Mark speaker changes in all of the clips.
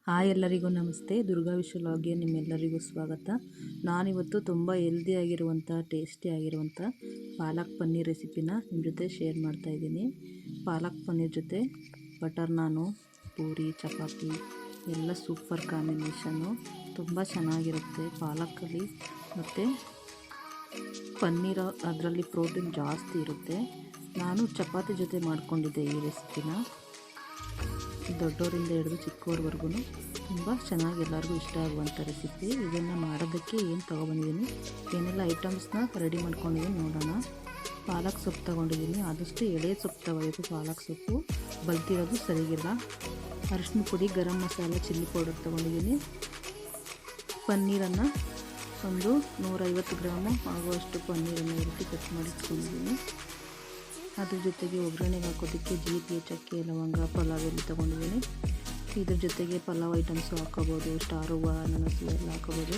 Speaker 1: Hi ಎಲ್ಲರಿಗೂ ನಮಸ್ತೆ. Durga wish ವ್ಲಾಗ್ಗೆ ನಿಮ್ಮೆಲ್ಲರಿಗೂ ಸ್ವಾಗತ. ನಾನಿವತ್ತು ತುಂಬ ಹೆಲ್ದಿಯಾಗಿರುವಂಥ ಟೇಸ್ಟಿಯಾಗಿರುವಂಥ ಪಾಲಕ್ ಪನ್ನೀರ್ ರೆಸಿಪಿನ ನಿಮ್ಮ ಜೊತೆ ಶೇರ್ ಮಾಡ್ತಾಯಿದ್ದೀನಿ. ಪಾಲಕ್ ಪನ್ನೀರ್ ಜೊತೆ ಬಟರ್ ನಾನು, ಪೂರಿ, ಚಪಾತಿ ಎಲ್ಲ ಸೂಪರ್ ಕಾಂಬಿನೇಷನ್ನು. ತುಂಬ ಚೆನ್ನಾಗಿರುತ್ತೆ ಪಾಲಕಲ್ಲಿ, ಮತ್ತು ಪನ್ನೀರ್ ಅದರಲ್ಲಿ ಪ್ರೋಟೀನ್ ಜಾಸ್ತಿ ಇರುತ್ತೆ. ನಾನು ಚಪಾತಿ ಜೊತೆ ಮಾಡ್ಕೊಂಡಿದ್ದೆ ಈ ರೆಸಿಪಿನ. ದೊಡ್ಡವರಿಂದ ಹಿಡಿದು ಚಿಕ್ಕವ್ರವರೆಗೂ ತುಂಬ ಚೆನ್ನಾಗಿ ಎಲ್ಲರಿಗೂ ಇಷ್ಟ ಆಗುವಂಥ ರೆಸಿಪಿ. ಇದನ್ನು ಮಾಡೋದಕ್ಕೆ ಏನು ತೊಗೊಬಂದಿದ್ದೀನಿ, ಏನೆಲ್ಲ ಐಟಮ್ಸ್ನ ರೆಡಿ ಮಾಡ್ಕೊಂಡಿದ್ದೀನಿ ನೋಡೋಣ. ಪಾಲಕ್ ಸೊಪ್ಪು ತೊಗೊಂಡಿದ್ದೀನಿ. ಆದಷ್ಟು ಎಳೆ ಸೊಪ್ಪು ತೊಗೋಬೇಕು. ಪಾಲಕ್ ಸೊಪ್ಪು ಬಲ್ತಿರೋದು ಸರಿಗಿಲ್ಲ. ಅರಿಶಿನ ಪುಡಿ, ಗರಂ ಮಸಾಲೆ, ಚಿಲ್ಲಿ ಪೌಡರ್ ತೊಗೊಂಡಿದ್ದೀನಿ. ಪನ್ನೀರನ್ನು ಒಂದು 150 ಗ್ರಾಮು ಆಗುವಷ್ಟು ಪನ್ನೀರನ್ನು ಈ ರೀತಿ ಕಟ್ ಮಾಡಿ ಇಟ್ಕೊಂಡಿದ್ದೀನಿ. ಅದ್ರ ಜೊತೆಗೆ ಒಗ್ಗರಣೆಗೆ ಹಾಕೋದಕ್ಕೆ ಜೀರಿಗೆ, ಚಕ್ಕೆ, ಲವಂಗ, ಪಲಾವ್ ಎಲೆ ತೊಗೊಂಡಿದ್ದೀನಿ. ಇದ್ರ ಜೊತೆಗೆ ಪಲಾವ್ ಐಟಮ್ಸು ಹಾಕೋಬೋದು, ಸ್ಟಾರ್ ಹೂವು, ಅನಾನಸು ಎಲ್ಲ ಹಾಕೋಬೋದು.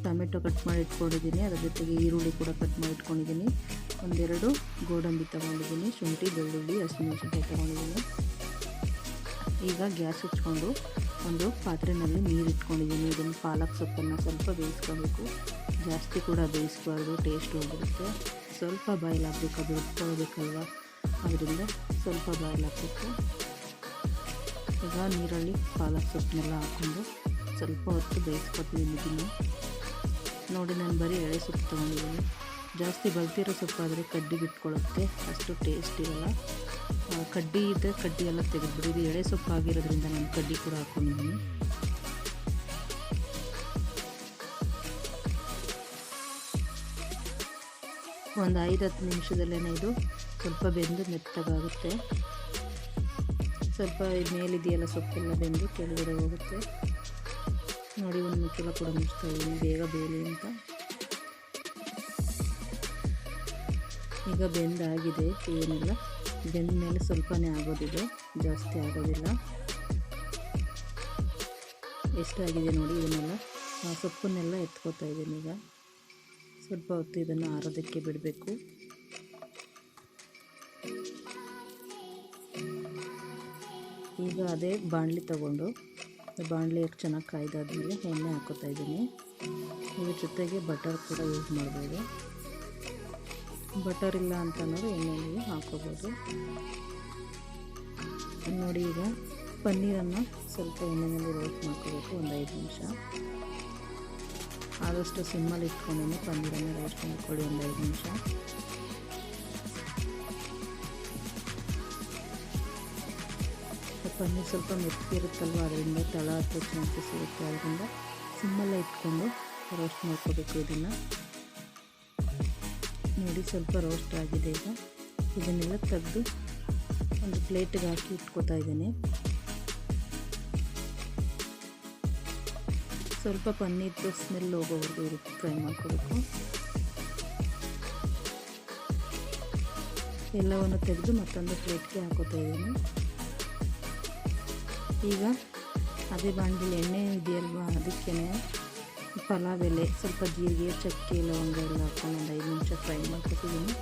Speaker 1: ಟೊಮೆಟೊ ಕಟ್ ಮಾಡಿ ಇಟ್ಕೊಂಡಿದ್ದೀನಿ. ಅದ್ರ ಜೊತೆಗೆ ಈರುಳ್ಳಿ ಕೂಡ ಕಟ್ ಮಾಡಿ ಇಟ್ಕೊಂಡಿದ್ದೀನಿ. ಒಂದೆರಡು ಗೋಡಂಬಿ ತೊಗೊಂಡಿದ್ದೀನಿ. ಶುಂಠಿ, ಬೆಳ್ಳುಳ್ಳಿ, ಹಸಿಮೆಣಸಿನಕಾಯಿ ತೊಗೊಂಡಿದ್ದೀನಿ. ಈಗ ಗ್ಯಾಸ್ ಹಚ್ಕೊಂಡು ಒಂದು ಪಾತ್ರೆಯಲ್ಲಿ ನೀರು ಇಟ್ಕೊಂಡಿದ್ದೀನಿ. ಇದನ್ನು ಪಾಲಕ್ ಸೊಪ್ಪನ್ನು ಸ್ವಲ್ಪ ಬೇಯಿಸ್ಕೋಬೇಕು. ಜಾಸ್ತಿ ಕೂಡ ಬೇಯಿಸ್ಬಾರ್ದು, ಟೇಸ್ಟ್ ಹೋಗಿರುತ್ತೆ. ಸ್ವಲ್ಪ ಬಾಯ್ಲ್ ಹಾಕಬೇಕು, ಅದು ಉಟ್ಕೊಳ್ಬೇಕಲ್ವ, ಅದರಿಂದ ಸ್ವಲ್ಪ ಬಾಯ್ಲ್ ಹಾಕಬೇಕು. ಈಗ ನೀರಲ್ಲಿ ಪಾಲಕ್ ಸೊಪ್ಪನ್ನೆಲ್ಲ ಹಾಕ್ಕೊಂಡು ಸ್ವಲ್ಪ ಹೊತ್ತು ಬೇಯಿಸ್ಕೊತೀನಿ. ಇದನ್ನು ನೋಡಿ, ನಾನು ಬರೀ ಎಳೆ ಸೊಪ್ಪು ತೊಗೊಂಡಿದ್ದೀನಿ. ಜಾಸ್ತಿ ಬಲ್ತಿರೋ ಸೊಪ್ಪಾದರೆ ಕಡ್ಡಿ ಬಿಟ್ಕೊಳ್ಳುತ್ತೆ, ಅಷ್ಟು ಟೇಸ್ಟ್ ಇರಲ್ಲ. ಕಡ್ಡಿ ಇದ್ದರೆ ಕಡ್ಡಿ ಎಲ್ಲ ತೆಗೆದುಬಿಡಿ. ಇದು ಎಳೆ ಸೊಪ್ಪು ಆಗಿರೋದ್ರಿಂದ ನಾನು ಕಡ್ಡಿ ಕೂಡ ಹಾಕ್ಕೊಂಡಿದ್ದೀನಿ. ಒಂದು 5-10 ನಿಮಿಷದಲ್ಲೇ ಇದು ಸ್ವಲ್ಪ ಬೆಂದು ಮೆತ್ತಗಾಗುತ್ತೆ. ಸ್ವಲ್ಪ ಮೇಲಿದೆಯಲ್ಲ ಸೊಪ್ಪೆಲ್ಲ ಬೆಂದು ಕೆಳಗಡೆ ಹೋಗುತ್ತೆ. ನೋಡಿ, ಒಂದು ಮುಚ್ಚಳ ಕೂಡ ಮುಚ್ತಾ ಇದ್ದೀನಿ, ಬೇಗ ಬೇಯಲಿ ಅಂತ. ಈಗ ಬೆಂದಾಗಿದೆ. ಏನಿಲ್ಲ, ಬೆಂದ ಮೇಲೆ ಸ್ವಲ್ಪನೇ ಆಗೋದಿದೆ, ಜಾಸ್ತಿ ಆಗೋದಿಲ್ಲ. ಎಷ್ಟಾಗಿದೆ ನೋಡಿ. ಇದನ್ನೆಲ್ಲ ಸೊಪ್ಪನ್ನೆಲ್ಲ ಎತ್ಕೋತಾ ಇದ್ದೀನಿ. ಈಗ ಸ್ವಲ್ಪ ಹೊತ್ತು ಇದನ್ನು ಆರೋದಕ್ಕೆ ಬಿಡಬೇಕು. ಈಗ ಅದೇ ಬಾಣಲಿ ತಗೊಂಡು ಬಾಣಲಿ ಚೆನ್ನಾಗಿ ಕಾಯ್ದಾದ್ಮೇಲೆ ಎಣ್ಣೆ ಹಾಕೋತಾ ಇದ್ದೀನಿ. ಇದ್ರ ಜೊತೆಗೆ ಬಟರ್ ಕೂಡ ಯೂಸ್ ಮಾಡ್ಬೋದು. ಬಟರ್ ಇಲ್ಲ ಅಂತಂದ್ರೆ ಎಣ್ಣೆಯಲ್ಲಿ ಹಾಕೋಬೋದು. ನೋಡಿ, ಈಗ ಪನ್ನೀರನ್ನು ಸ್ವಲ್ಪ ಎಣ್ಣೆಯಲ್ಲಿ ರೋಸ್ಟ್ ಮಾಡ್ಕೋಬೇಕು. ಒಂದು 5 ನಿಮಿಷ ಆದಷ್ಟು ಸಿಮ್ಮಲ್ಲಿ ಇಟ್ಕೊಂಡು ಪನ್ನೀರನ್ನು ರೋಸ್ಟ್ ಮಾಡ್ಕೊಳ್ಳಿ. ಒಂದು 5 ನಿಮಿಷ. ಪನ್ನೀರ್ ಸ್ವಲ್ಪ ಮೆತ್ತಿರುತ್ತಲ್ವ, ಅದರಿಂದ ತಳ ಹತ್ತೋ ಚಾನ್ಸಸ್ ಇರುತ್ತೆ. ಅದರಿಂದ ಸಿಮ್ಮಲ್ಲೇ ಇಟ್ಕೊಂಡು ರೋಸ್ಟ್ ಮಾಡ್ಕೋಬೇಕು. ಇದನ್ನು ನೋಡಿ, ಸ್ವಲ್ಪ ರೋಸ್ಟ್ ಆಗಿದೆ. ಈಗ ಇದನ್ನೆಲ್ಲ ತೆಗೆದು ಒಂದು ಪ್ಲೇಟಿಗೆ ಹಾಕಿ ಇಟ್ಕೋತಾ ಇದ್ದೀನಿ. ಸ್ವಲ್ಪ ಪನ್ನೀರ್ದು ಸ್ಮೆಲ್ ಹೋಗೋವರೆಗೂ ಈ ರೀತಿ ಫ್ರೈ ಮಾಡ್ಕೋಬೇಕು. ಎಲ್ಲವನ್ನು ತೆಗೆದು ಮತ್ತೊಂದು ಪ್ಲೇಟ್ಗೆ ಹಾಕೋತಾ ಇದ್ದೀನಿ. ಈಗ ಅದೇ ಬಾಣಲೆಯಲ್ಲಿ ಎಣ್ಣೆ ಇದೆಯಲ್ವ, ಅದಕ್ಕೇ ಪಲಾವ್ ಎಲೆ, ಸ್ವಲ್ಪ ಜೀರಿಗೆ, ಚಕ್ಕೆ, ಲವಂಗ ಎಲ್ಲ ಹಾಕೊಂಡು ಒಂದು 5 ನಿಮಿಷ ಫ್ರೈ ಮಾಡ್ಕೊತಿದ್ದೀನಿ.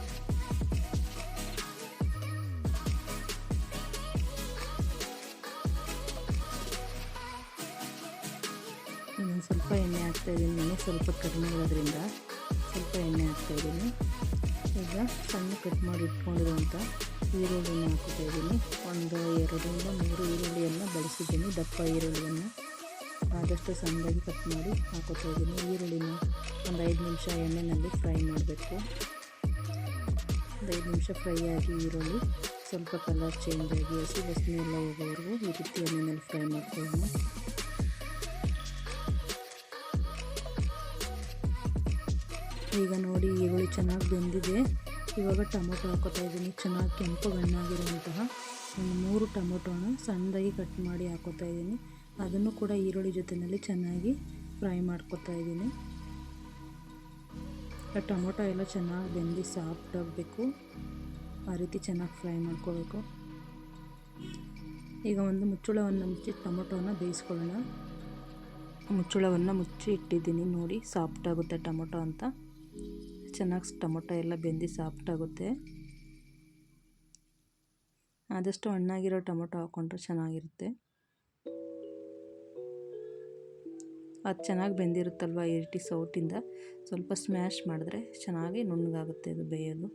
Speaker 1: ಇನ್ನೊಂದು ಸ್ವಲ್ಪ ಎಣ್ಣೆ ಹಾಕ್ತಾಯಿದ್ದೀನಿ. ಎಣ್ಣೆ ಸ್ವಲ್ಪ ಕಡಿಮೆ ಇರೋದ್ರಿಂದ ಸ್ವಲ್ಪ ಎಣ್ಣೆ ಹಾಕ್ತಾಯಿದ್ದೀನಿ. ಈಗ ಸಣ್ಣ ಕಟ್ ಮಾಡಿ ಇಟ್ಕೊಂಡಿರುವಂಥ ಈರುಳ್ಳಿನ ಹಾಕ್ತಾ ಇದ್ದೀನಿ. ಒಂದು 2-3 ಈರುಳ್ಳಿಯನ್ನು ಬಳಸಿದ್ದೀನಿ. ದಪ್ಪ ಈರುಳ್ಳಿಯನ್ನು ಆದಷ್ಟು ಸಣ್ಣದಾಗಿ ಕಟ್ ಮಾಡಿ ಹಾಕೋತಾ ಇದ್ದೀನಿ. ಈರುಳ್ಳಿನ ಒಂದು 5 ನಿಮಿಷ ಎಣ್ಣೆಯಲ್ಲಿ ಫ್ರೈ ಮಾಡಬೇಕು. ಒಂದು 5 ನಿಮಿಷ ಫ್ರೈ ಆಗಿ ಈರುಳ್ಳಿ ಸ್ವಲ್ಪ ಕಲರ್ ಚೇಂಜ್ ಆಗಿ ಹಸಿ ವಾಸನೆ ಎಲ್ಲ ಹೋಗೋವರೆಗೂ ಈ ರೀತಿ ಎಣ್ಣೆಯಲ್ಲಿ ಫ್ರೈ ಮಾಡ್ಕೊಳ್ಳೋಣ. ಈಗ ನೋಡಿ, ಈರುಳ್ಳಿ ಚೆನ್ನಾಗಿ ಬೆಂದಿದೆ. ಇವಾಗ ಟೊಮೊಟೊ ಹಾಕೋತಾ ಇದ್ದೀನಿ. ಚೆನ್ನಾಗಿ ಕೆಂಪು ಬಣ್ಣಾಗಿರುವಂತಹ ಒಂದು 3 ಟೊಮೊಟೊನ ಸಣ್ಣದಾಗಿ ಕಟ್ ಮಾಡಿ ಹಾಕೋತಾ ಇದ್ದೀನಿ. ಅದನ್ನು ಕೂಡ ಈರುಳ್ಳಿ ಜೊತೆಯಲ್ಲಿ ಚೆನ್ನಾಗಿ ಫ್ರೈ ಮಾಡ್ಕೋತಾ ಇದ್ದೀನಿ. ಟೊಮೊಟೊ ಎಲ್ಲ ಚೆನ್ನಾಗಿ ಬೆಂದು ಸಾಫ್ಟ್ ಆಗಬೇಕು. ಆ ರೀತಿ ಚೆನ್ನಾಗಿ ಫ್ರೈ ಮಾಡ್ಕೋಬೇಕು. ಈಗ ಒಂದು ಮುಚ್ಚಳವನ್ನು ಮುಚ್ಚಿ ಟೊಮೊಟೊನ ಬೇಯಿಸ್ಕೊಳ್ಳೋಣ. ಮುಚ್ಚಳವನ್ನು ಮುಚ್ಚಿ ಇಟ್ಟಿದ್ದೀನಿ. ನೋಡಿ, ಸಾಫ್ಟ್ ಆಗುತ್ತೆ ಟೊಮೊಟೊ ಅಂತ. ಚೆನ್ನಾಗಿ ಟೊಮೊಟೊ ಎಲ್ಲ ಬೆಂದು ಸಾಫ್ಟ್ ಆಗುತ್ತೆ. ಆದಷ್ಟು ಹಣ್ಣಾಗಿರೋ ಟೊಮೊಟೊ ಹಾಕ್ಕೊಂಡ್ರೆ ಚೆನ್ನಾಗಿರುತ್ತೆ. ಅದು ಚೆನ್ನಾಗಿ ಬೆಂದಿರುತ್ತಲ್ವ ಈ ರೀತಿ ಸೌಟಿಂದ ಸ್ವಲ್ಪ ಸ್ಮ್ಯಾಶ್ ಮಾಡಿದ್ರೆ ಚೆನ್ನಾಗಿ ನುಣ್ಣಗಾಗುತ್ತೆ ಅದು ಬೇಯೋದು.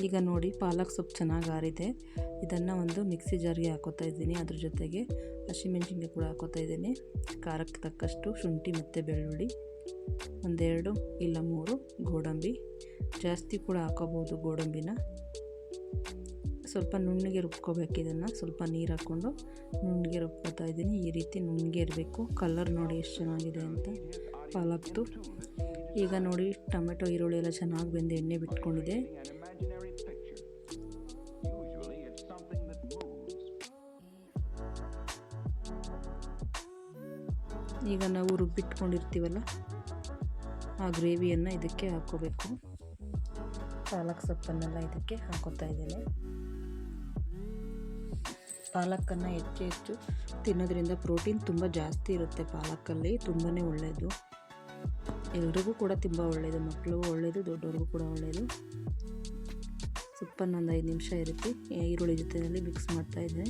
Speaker 1: ಈಗ ನೋಡಿ ಪಾಲಕ್ ಸೊಪ್ಪು ಚೆನ್ನಾಗಿ ಆರಿದೆ. ಇದನ್ನು ಒಂದು ಮಿಕ್ಸಿ ಜಾರ್ಗೆ ಹಾಕೋತಾ ಇದ್ದೀನಿ. ಅದ್ರ ಜೊತೆಗೆ ಹಸಿಮೆಣಸಿನ್ಕಾಯಿ ಕೂಡ ಹಾಕೋತಾ ಇದ್ದೀನಿ. ಖಾರಕ್ಕೆ ತಕ್ಕಷ್ಟು ಶುಂಠಿ ಮತ್ತು ಬೆಳ್ಳುಳ್ಳಿ, 1-2 ಇಲ್ಲ 3 ಗೋಡಂಬಿ, ಜಾಸ್ತಿ ಕೂಡ ಹಾಕೋಬೋದು ಗೋಡಂಬಿನ. ಸ್ವಲ್ಪ ನುಣ್ಣಗೆ ರುಬ್ಕೋಬೇಕು. ಇದನ್ನು ಸ್ವಲ್ಪ ನೀರು ಹಾಕ್ಕೊಂಡು ನುಣ್ಣಗೆ ರುಬ್ಕೋತಾ ಇದ್ದೀನಿ. ಈ ರೀತಿ ನುಣ್ಣಗೆ ಇರಬೇಕು. ಕಲರ್ ನೋಡಿ ಎಷ್ಟು ಚೆನ್ನಾಗಿದೆ ಅಂತ ಪಾಲಕ್ದು. ಈಗ ನೋಡಿ ಟೊಮೆಟೊ ಈರುಳ್ಳಿ ಎಲ್ಲ ಚೆನ್ನಾಗಿ ಬೆಂದು ಎಣ್ಣೆ ಬಿಟ್ಕೊಂಡಿದೆ. ಈಗ ನಾವು ರುಬ್ಬಿಟ್ಕೊಂಡಿರ್ತೀವಲ್ಲ ಆ ಗ್ರೇವಿಯನ್ನು ಇದಕ್ಕೆ ಹಾಕ್ಕೋಬೇಕು. ಪಾಲಕ್ ಸೊಪ್ಪನ್ನೆಲ್ಲ ಇದಕ್ಕೆ ಹಾಕೋತಾ ಇದ್ದೇನೆ. ಪಾಲಕ್ಕನ್ನು ಹೆಚ್ಚು ತಿನ್ನೋದ್ರಿಂದ ಪ್ರೋಟೀನ್ ತುಂಬ ಜಾಸ್ತಿ ಇರುತ್ತೆ. ಪಾಲಕ್ಕಲ್ಲಿ ತುಂಬಾ ಒಳ್ಳೆಯದು. ಎಲ್ರಿಗೂ ಕೂಡ ತುಂಬ ಒಳ್ಳೆಯದು. ಮಕ್ಕಳಿಗೂ ಒಳ್ಳೆಯದು, ದೊಡ್ಡವ್ರಿಗೂ ಕೂಡ ಒಳ್ಳೆಯದು. ಸೊಪ್ಪನ್ನು ಒಂದು 5 ನಿಮಿಷ ಇರುತ್ತೆ ಈರುಳ್ಳಿ ಜೊತೆಯಲ್ಲಿ ಮಿಕ್ಸ್ ಮಾಡ್ತಾ ಇದ್ದೇನೆ.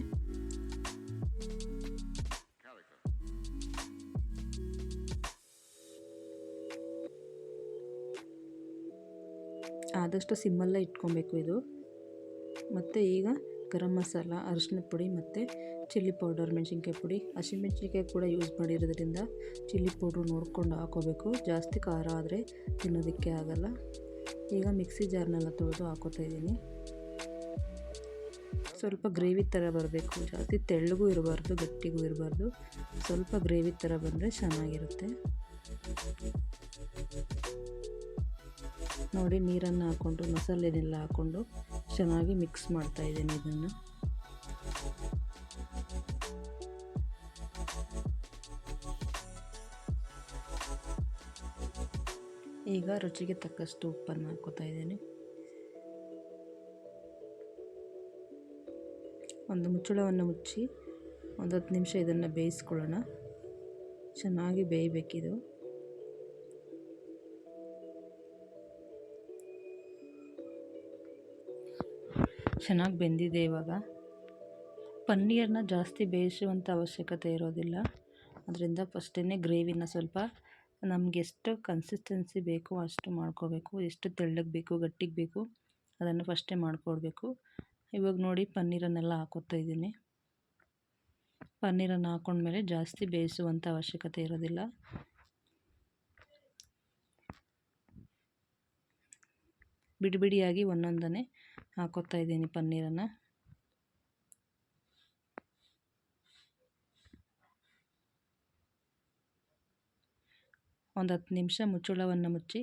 Speaker 1: ಆದಷ್ಟು ಸಿಮ್ಮಲ್ಲೇ ಇಟ್ಕೊಬೇಕು ಇದು. ಮತ್ತು ಈಗ ಗರಂ ಮಸಾಲ, ಅರಿಶಿನ ಪುಡಿ ಮತ್ತು ಚಿಲ್ಲಿ ಪೌಡರ್, ಮೆಣಸಿನ್ಕಾಯಿ ಪುಡಿ, ಹಸಿಮೆಣಸಿನ್ಕಾಯಿ ಕೂಡ ಯೂಸ್ ಮಾಡಿರೋದ್ರಿಂದ ಚಿಲ್ಲಿ ಪೌಡ್ರು ನೋಡ್ಕೊಂಡು ಹಾಕೋಬೇಕು. ಜಾಸ್ತಿ ಖಾರ ಆದರೆ ತಿನ್ನೋದಕ್ಕೆ ಆಗಲ್ಲ. ಈಗ ಮಿಕ್ಸಿ ಜಾರ್ನೆಲ್ಲ ತೊಳೆದು ಹಾಕೋತಾ ಇದ್ದೀನಿ. ಸ್ವಲ್ಪ ಗ್ರೇವಿ ಥರ ಬರಬೇಕು. ಜಾಸ್ತಿ ತೆಳ್ಳಗೂ ಇರಬಾರ್ದು, ಗಟ್ಟಿಗೂ ಇರಬಾರ್ದು. ಸ್ವಲ್ಪ ಗ್ರೇವಿ ಥರ ಬಂದರೆ ಚೆನ್ನಾಗಿರುತ್ತೆ. ನೋಡಿ ನೀರನ್ನು ಹಾಕ್ಕೊಂಡು ಮಸಾಲೆನೆಲ್ಲ ಹಾಕ್ಕೊಂಡು ಚೆನ್ನಾಗಿ ಮಿಕ್ಸ್ ಮಾಡ್ತಾ ಇದ್ದೀನಿ ಇದನ್ನು. ಈಗ ರುಚಿಗೆ ತಕ್ಕಷ್ಟು ಉಪ್ಪನ್ನು ಹಾಕೋತಾ ಇದ್ದೀನಿ. ಒಂದು ಮುಚ್ಚಳವನ್ನು ಮುಚ್ಚಿ ಒಂದು 10 ನಿಮಿಷ ಇದನ್ನು ಬೇಯಿಸ್ಕೊಳ್ಳೋಣ. ಚೆನ್ನಾಗಿ ಬೇಯಬೇಕಿದು. ಚೆನ್ನಾಗಿ ಬೆಂದಿದೆ. ಇವಾಗ ಪನ್ನೀರನ್ನ ಜಾಸ್ತಿ ಬೇಯಿಸುವಂಥ ಅವಶ್ಯಕತೆ ಇರೋದಿಲ್ಲ. ಅದರಿಂದ ಫಸ್ಟೇ ಗ್ರೇವಿನ ಸ್ವಲ್ಪ ನಮ್ಗೆ ಎಷ್ಟು ಕನ್ಸಿಸ್ಟೆನ್ಸಿ ಬೇಕೋ ಅಷ್ಟು ಮಾಡ್ಕೋಬೇಕು. ಎಷ್ಟು ತೆಳ್ಳಗೆ ಬೇಕು, ಗಟ್ಟಿಗೆ ಬೇಕು ಅದನ್ನು ಫಸ್ಟೇ ಮಾಡ್ಕೊಳ್ಬೇಕು. ಇವಾಗ ನೋಡಿ ಪನ್ನೀರನ್ನೆಲ್ಲ ಹಾಕೋತಾ ಇದ್ದೀನಿ. ಪನ್ನೀರನ್ನು ಹಾಕೊಂಡ್ಮೇಲೆ ಜಾಸ್ತಿ ಬೇಯಿಸುವಂಥ ಅವಶ್ಯಕತೆ ಇರೋದಿಲ್ಲ. ಬಿಡಿಯಾಗಿ ಒಂದೊಂದನ್ನೇ ಹಾಕೋತಾ ಇದ್ದೀನಿ ಪನ್ನೀರನ್ನು. ಒಂದು 10 ನಿಮಿಷ ಮುಚ್ಚಳವನ್ನು ಮುಚ್ಚಿ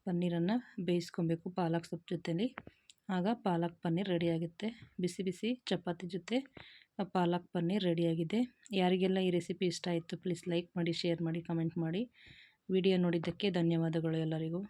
Speaker 1: ಪನ್ನೀರನ್ನು ಬೇಯಿಸ್ಕೊಬೇಕು ಪಾಲಕ್ ಸೊಪ್ಪು ಜೊತೆಲಿ. ಆಗ ಪಾಲಕ್ ಪನ್ನೀರ್ ರೆಡಿಯಾಗುತ್ತೆ. ಬಿಸಿ ಬಿಸಿ ಚಪಾತಿ ಜೊತೆ ಪಾಲಕ್ ಪನ್ನೀರ್ ರೆಡಿಯಾಗಿದೆ. ಯಾರಿಗೆಲ್ಲ ಈ ರೆಸಿಪಿ ಇಷ್ಟ ಆಯಿತು ಪ್ಲೀಸ್ ಲೈಕ್ ಮಾಡಿ, ಶೇರ್ ಮಾಡಿ, ಕಮೆಂಟ್ ಮಾಡಿ. ವಿಡಿಯೋ ನೋಡಿದ್ದಕ್ಕೆ ಧನ್ಯವಾದಗಳು ಎಲ್ಲರಿಗೂ.